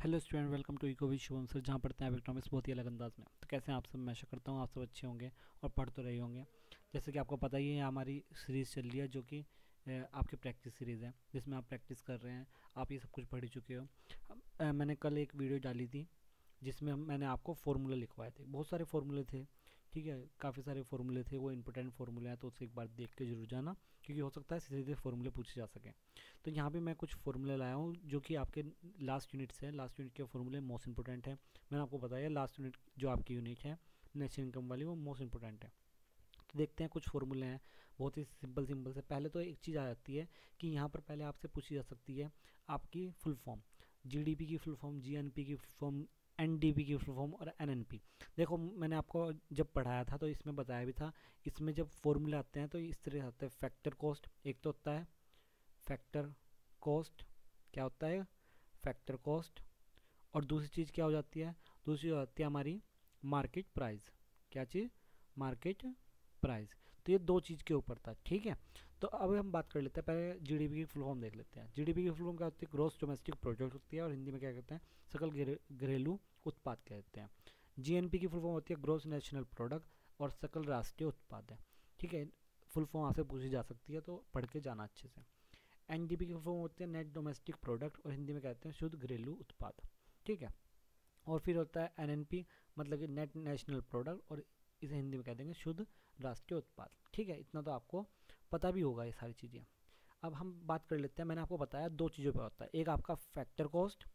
Hello student, welcome to eco with Shubham sir, जहाँ पढ़ते हैं आप इकोनॉमिक्स बहुत ही अलग अंदाज में। तो कैसे हैं आप सब? मैं आशा करता हूँ आप सब अच्छे होंगे और पढ़ तो रहे होंगे। जैसे कि आपको पता ही है, हमारी सीरीज़ चल रही है जो कि आपकी प्रैक्टिस सीरीज़ है, जिसमें आप प्रैक्टिस कर रहे हैं। आप ये सब कुछ पढ़ ही चुके हो। मैंने कल एक वीडियो डाली थी जिसमें मैंने आपको फार्मूले लिखवाए थे। बहुत सारे फार्मूले थे, ठीक है, काफ़ी सारे फार्मूले थे। वो इंपॉर्टेंट फार्मूले हैं, तो उसे एक बार देख के जरूर जाना, क्योंकि हो सकता है सीधे सीधे फार्मूले पूछे जा सकें। तो यहाँ पे मैं कुछ फार्मूले लाया हूँ जो कि आपके लास्ट यूनिट से है। लास्ट यूनिट के फार्मूले मोस्ट इंपोर्टेंट है। मैंने आपको बताया लास्ट यूनिट जो आपकी यूनिट है नेशनल इनकम वाली, वो मोस्ट इंपोर्टेंट है। तो देखते हैं, कुछ फार्मूले हैं बहुत ही सिंपल सिंपल से। पहले तो एक चीज़ आ जाती है कि यहाँ पर पहले आपसे पूछी जा सकती है आपकी फुल फॉर्म। जीडीपी की फुल फॉर्म, जीएनपी की फुल फॉर्म, एनडीपी की फुल फॉर्म और एनएनपी। देखो, मैंने आपको जब पढ़ाया था तो इसमें बताया भी था, इसमें जब फॉर्मूले आते हैं तो इस तरह से आते हैं। फैक्टर कॉस्ट एक तो होता है, फैक्टर कॉस्ट क्या होता है, फैक्टर कॉस्ट। और दूसरी चीज़ क्या हो जाती है? दूसरी हो जाती है हमारी मार्केट प्राइस। क्या चीज़? Market price. तो ये दो चीज़ के ऊपर था, ठीक है। तो अब हम बात कर लेते हैं, पहले जीडीपी की फुल फॉर्म देख लेते हैं। जीडीपी की फुल फॉर्म क्या होती है? ग्रोस डोमेस्टिक प्रोडक्ट होती है, और हिंदी में क्या कहते हैं? सकल घरेलू उत्पाद कहते हैं। जीएनपी की फुल फॉर्म होती है ग्रोस नेशनल प्रोडक्ट, और सकल राष्ट्रीय उत्पाद है, ठीक है। फुल फॉर्म आपसे पूछी जा सकती है, तो पढ़ के जाना अच्छे से। एनडीपी की फॉर्म होती है नेट डोमेस्टिक प्रोडक्ट, और हिंदी में कहते हैं शुद्ध घरेलू उत्पाद, ठीक है। और फिर होता है एनएनपी, मतलब कि नेट नेशनल प्रोडक्ट, और इसे हिंदी में कह देंगे शुद्ध राष्ट्रीय उत्पाद, ठीक है। इतना तो आपको पता भी होगा ये सारी चीज़ें। अब हम बात कर लेते हैं, मैंने आपको बताया दो चीज़ों पर होता है, एक आपका फैक्टर कॉस्ट,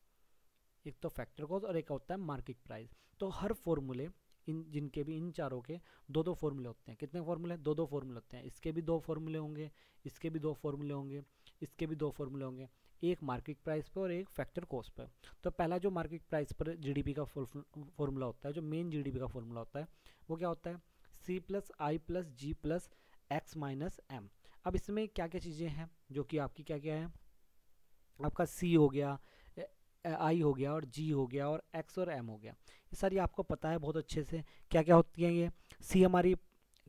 एक तो फैक्टर कॉस्ट, और एक होता है मार्केट प्राइस। तो हर फॉर्मूले, इन जिनके भी इन चारों के दो दो फॉर्मूले होते हैं। कितने फॉर्मूले? दो दो फॉर्मूले होते हैं। इसके भी दो फॉर्मूले होंगे, इसके भी दो फॉर्मूले होंगे, इसके भी दो फॉर्मूले होंगे। एक मार्केट प्राइस पे और एक फैक्टर कॉस्ट पे। तो पहला जो मार्केट प्राइस पर जीडीपी का फॉर्मूला होता है, जो मेन जीडीपी का फॉर्मूला होता है, वो क्या होता है? सी प्लस आई प्लस जी प्लस एक्स माइनस एम। अब इसमें क्या क्या चीज़ें हैं जो कि आपकी क्या क्या है? आपका सी हो गया, आई हो गया, और जी हो गया, और एक्स और एम हो गया। ये सारी आपको पता है बहुत अच्छे से क्या क्या होती हैं ये। सी हमारी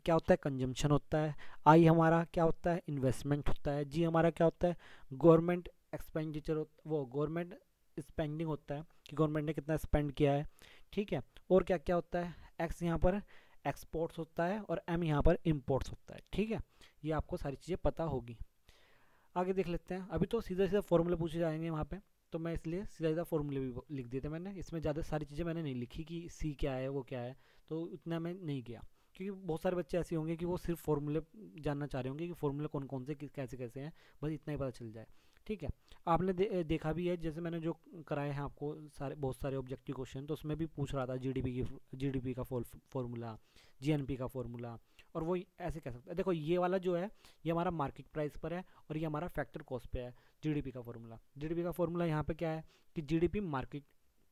क्या होता है? कंजम्पशन होता है। आई हमारा क्या होता है? इन्वेस्टमेंट होता है। जी हमारा क्या होता है? गवर्नमेंट एक्सपेंडिचर, वो गवर्नमेंट स्पेंडिंग होता है कि गवर्नमेंट ने कितना स्पेंड किया है, ठीक है। और क्या क्या होता है? एक्स यहाँ पर एक्सपोर्ट्स होता है, और एम यहाँ पर इम्पोर्ट्स होता है, ठीक है। ये आपको सारी चीज़ें पता होगी। आगे देख लेते हैं। अभी तो सीधा सीधा फॉर्मूले पूछे जाएंगे वहाँ पे, तो मैं इसलिए सीधा सीधा फॉर्मूले भी लिख दिए थे मैंने। इसमें ज़्यादा सारी चीज़ें मैंने नहीं लिखी कि सी क्या है, वो क्या है, तो उतना मैं नहीं किया। क्योंकि बहुत सारे बच्चे ऐसे होंगे कि वो सिर्फ फॉर्मूले जानना चाह रहे होंगे कि फॉर्मूले कौन कौन से कैसे कैसे हैं, बस इतना ही पता चल जाए, ठीक है। आपने देखा भी है, जैसे मैंने जो कराए हैं आपको सारे बहुत सारे ऑब्जेक्टिव क्वेश्चन, तो उसमें भी पूछ रहा था जीडीपी का फॉर्मूला, जीएनपी का फॉर्मूला। और वो ऐसे कह सकते हैं, देखो ये वाला जो है ये हमारा मार्केट प्राइस पर है, और ये हमारा फैक्टर कॉस्ट पे है। जीडीपी का फॉर्मूला, जीडीपी का फॉर्मूला यहाँ पे क्या है कि जीडीपी मार्केट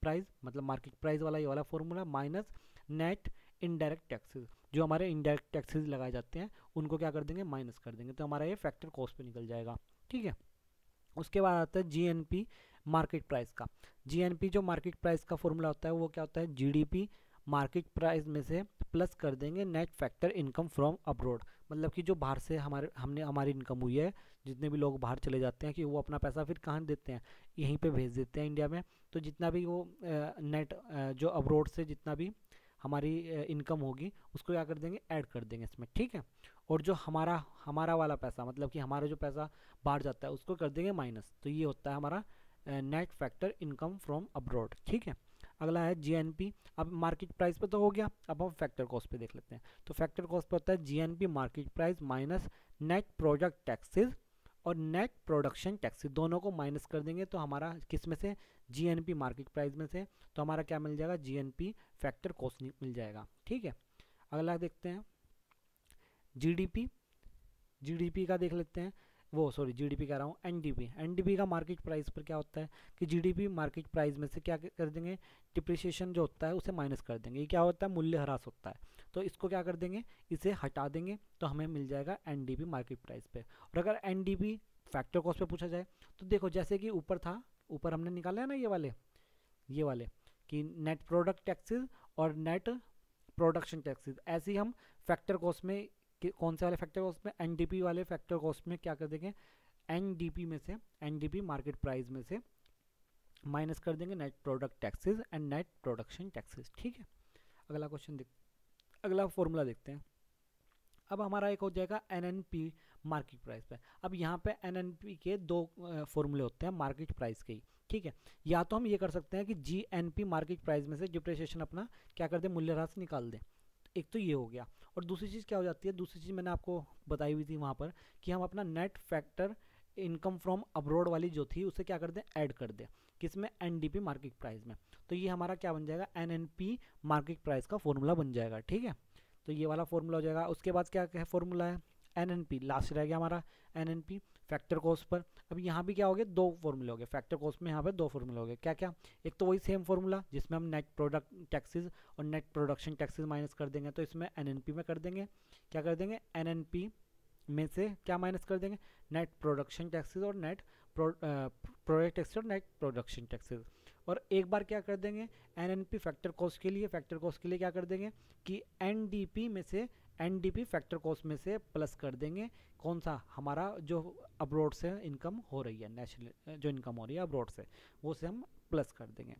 प्राइस, मतलब मार्केट प्राइस वाला ये वाला formula, minus net indirect taxes. जो हमारे इनडायरेक्ट टैक्सेस लगाए जाते हैं उनको क्या कर देंगे? माइनस कर देंगे, तो हमारा ये फैक्टर कॉस्ट पे निकल जाएगा, ठीक है। उसके बाद आता है जीएनपी मार्केट प्राइस का। जीएनपी जो मार्केट प्राइस का फॉर्मूला होता है वो क्या होता है? जीडीपी मार्केट प्राइस में से प्लस कर देंगे net factor income from abroad. मतलब कि जो बाहर से हमारी इनकम हुई है, जितने भी लोग बाहर चले जाते हैं कि वो अपना पैसा फिर कहाँ देते हैं? यहीं पे भेज देते हैं इंडिया में। तो जितना भी वो नेट जो अब्रोड से जितना भी हमारी इनकम होगी उसको क्या कर देंगे? ऐड कर देंगे इसमें, ठीक है। और जो हमारा हमारा वाला पैसा, मतलब कि हमारा जो पैसा बाहर जाता है उसको कर देंगे माइनस। तो ये होता है हमारा net factor income from abroad, ठीक है। अगला है जीएनपी। अब मार्केट प्राइस पे तो हो गया, अब हम फैक्टर कॉस्ट पे देख लेते हैं। तो फैक्टर कॉस्ट पे होता है GNP market price minus net product taxes और नेट प्रोडक्शन टैक्सेस, दोनों को माइनस कर देंगे। तो हमारा किस में से? जीएनपी मार्केट प्राइस में से। तो हमारा क्या मिल जाएगा? जीएनपी फैक्टर कॉस्ट मिल जाएगा, ठीक है। अगला देखते हैं जीडीपी। जीडीपी का देख लेते हैं, वो सॉरी जीडीपी कह रहा हूँ, एनडीपी। एनडीपी का मार्केट प्राइस पर क्या होता है कि जीडीपी मार्केट प्राइस में से क्या कर देंगे? डिप्रिसिएशन जो होता है उसे माइनस कर देंगे। ये क्या होता है? मूल्य ह्रास होता है। तो इसको क्या कर देंगे? इसे हटा देंगे, तो हमें मिल जाएगा एनडीपी मार्केट प्राइस पे। और अगर एनडीपी फैक्टर कॉस्ट पे पूछा जाए, तो देखो जैसे कि ऊपर था, ऊपर हमने निकाला है ना ये वाले कि नेट प्रोडक्ट टैक्सेस और नेट प्रोडक्शन टैक्सेस, ऐसे ही हम फैक्टर कॉस्ट में कौन से वाले फैक्टर कॉस्ट में? एनडीपी वाले फैक्टर कॉस्ट में क्या कर देंगे? एनडीपी में से, एनडीपी मार्केट प्राइस में से माइनस कर देंगे net product taxes and net production taxes. ठीक है, अगला क्वेश्चन अगला फॉर्मूला देखते हैं। अब हमारा एक हो जाएगा एनएनपी मार्केट प्राइस पे। अब यहाँ पे एनएनपी के दो फॉर्मूले होते हैं मार्केट प्राइस के ही। ठीक है, या तो हम ये कर सकते हैं कि जीएनपी मार्केट प्राइस में से डिप्रिसिएशन अपना क्या कर दे, मूल्यह्रास निकाल दे। एक तो ये हो गया, और दूसरी चीज़ क्या हो जाती है, दूसरी चीज़ मैंने आपको बताई हुई थी वहाँ पर कि हम अपना net factor income from abroad वाली जो थी उसे क्या कर दें, ऐड कर दें किसमें, एनडीपी मार्केट प्राइस में। तो ये हमारा क्या बन जाएगा, एनएनपी मार्केट प्राइस का फॉर्मूला बन जाएगा। ठीक है, तो ये वाला फॉर्मूला हो जाएगा। उसके बाद क्या क्या फॉर्मूला है, एनएनपी लास्ट रह गया हमारा, एनएनपी फैक्टर कॉस्ट पर। अब यहाँ भी क्या हो गया, दो फॉर्मूले हो गए फैक्टर कॉस्ट में, यहाँ पे दो फॉर्मूले हो गए। क्या क्या, एक तो वही सेम फॉर्मूला जिसमें हम नेट प्रोडक्ट टैक्सेस और नेट प्रोडक्शन टैक्सेस माइनस कर देंगे, तो इसमें एनएनपी में कर देंगे, क्या कर देंगे, एनएनपी में से क्या माइनस कर देंगे, नेट प्रोडक्शन टैक्सेस और नेट प्रोडक्ट टैक्सेस और नेट प्रोडक्शन टैक्सेस। और एक बार क्या कर देंगे, एनएनपी फैक्टर कॉस्ट के लिए, फैक्टर कॉस्ट के लिए क्या कर देंगे कि एनडीपी में से, एनडीपी फैक्टर कॉस्ट में से प्लस कर देंगे कौन सा, हमारा जो अब्रॉड से इनकम हो रही है, नेशनल जो इनकम हो रही है अब्रॉड से, वो से हम प्लस कर देंगे।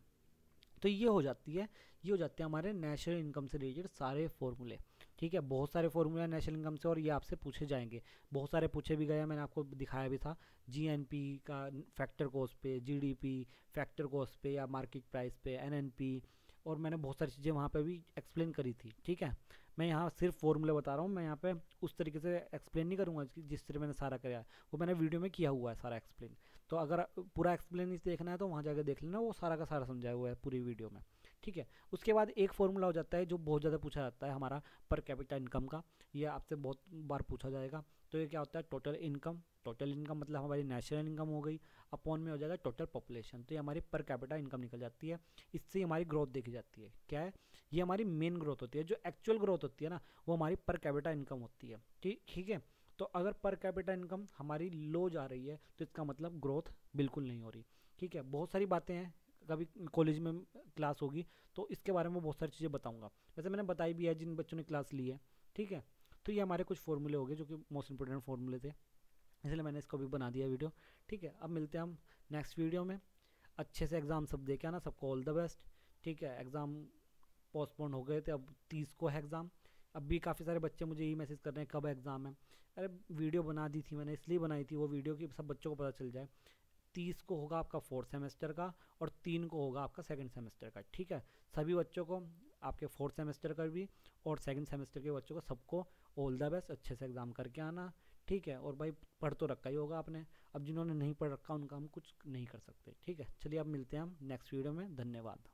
तो ये हो जाती है, ये हो जाते हैं हमारे नेशनल इनकम से रिलेटेड सारे फॉर्मूले। ठीक है, बहुत सारे फॉर्मूले हैं नेशनल इनकम से और ये आपसे पूछे जाएंगे, बहुत सारे पूछे भी गए हैं, मैंने आपको दिखाया भी था। जीएनपी का फैक्टर कॉस्ट पे, जीडीपी फैक्टर कॉस्ट पे या मार्केट प्राइस पे, एनएनपी, और मैंने बहुत सारी चीज़ें वहाँ पे भी एक्सप्लेन करी थी। ठीक है, मैं यहाँ सिर्फ फॉर्मूले बता रहा हूँ, मैं यहाँ पे उस तरीके से एक्सप्लेन नहीं करूँगा जिस तरह मैंने सारा कराया, वो मैंने वीडियो में किया हुआ है सारा एक्सप्लेन। तो अगर पूरा एक्सप्लेन नहीं देखना है तो वहाँ जाकर देख लेना, वो सारा का सारा समझाया हुआ है पूरी वीडियो में। ठीक है, उसके बाद एक फॉर्मूला हो जाता है जो बहुत ज़्यादा पूछा जाता है हमारा पर कैपिटा इनकम का, ये आपसे बहुत बार पूछा जाएगा। तो ये क्या होता है, टोटल इनकम, टोटल इनकम मतलब हमारी नेशनल इनकम हो गई, अपॉन में हो जाएगा टोटल पॉपुलेशन, तो ये हमारी पर कैपिटा इनकम निकल जाती है। इससे हमारी ग्रोथ देखी जाती है, क्या है, ये हमारी मेन ग्रोथ होती है। जो एक्चुअल ग्रोथ होती है ना, वो हमारी पर कैपिटा इनकम होती है। ठीक है, तो अगर पर कैपिटा इनकम हमारी लो जा रही है तो इसका मतलब ग्रोथ बिल्कुल नहीं हो रही। ठीक है, बहुत सारी बातें हैं, कभी कॉलेज में क्लास होगी तो इसके बारे में बहुत सारी चीज़ें बताऊंगा, वैसे मैंने बताई भी है जिन बच्चों ने क्लास ली है। ठीक है, तो ये हमारे कुछ फॉर्मूले हो गए जो कि मोस्ट इंपोर्टेंट फॉर्मूले थे, इसलिए मैंने इसको भी बना दिया वीडियो। ठीक है, अब मिलते हैं हम नेक्स्ट वीडियो में। अच्छे से एग्ज़ाम सब दे के आना, सबको ऑल द बेस्ट। ठीक है, एग्ज़ाम पोस्टपोन हो गए थे, अब 30 को है एग्ज़ाम। अब भी काफ़ी सारे बच्चे मुझे यही मैसेज कर रहे हैं कब एग्ज़ाम है। अरे वीडियो बना दी थी मैंने, इसलिए बनाई थी वो वीडियो कि सब बच्चों को पता चल जाए। 30 को होगा आपका 4th सेमेस्टर का और 3 को होगा आपका 2nd सेमेस्टर का। ठीक है, सभी बच्चों को, आपके 4th सेमेस्टर का भी और 2nd सेमेस्टर के बच्चों को, सबको ऑल द बेस्ट, अच्छे से एग्ज़ाम करके आना। ठीक है, और भाई पढ़ तो रखा ही होगा आपने, अब जिन्होंने नहीं पढ़ रखा उनका हम कुछ नहीं कर सकते। ठीक है, चलिए अब मिलते हैं हम नेक्स्ट वीडियो में, धन्यवाद।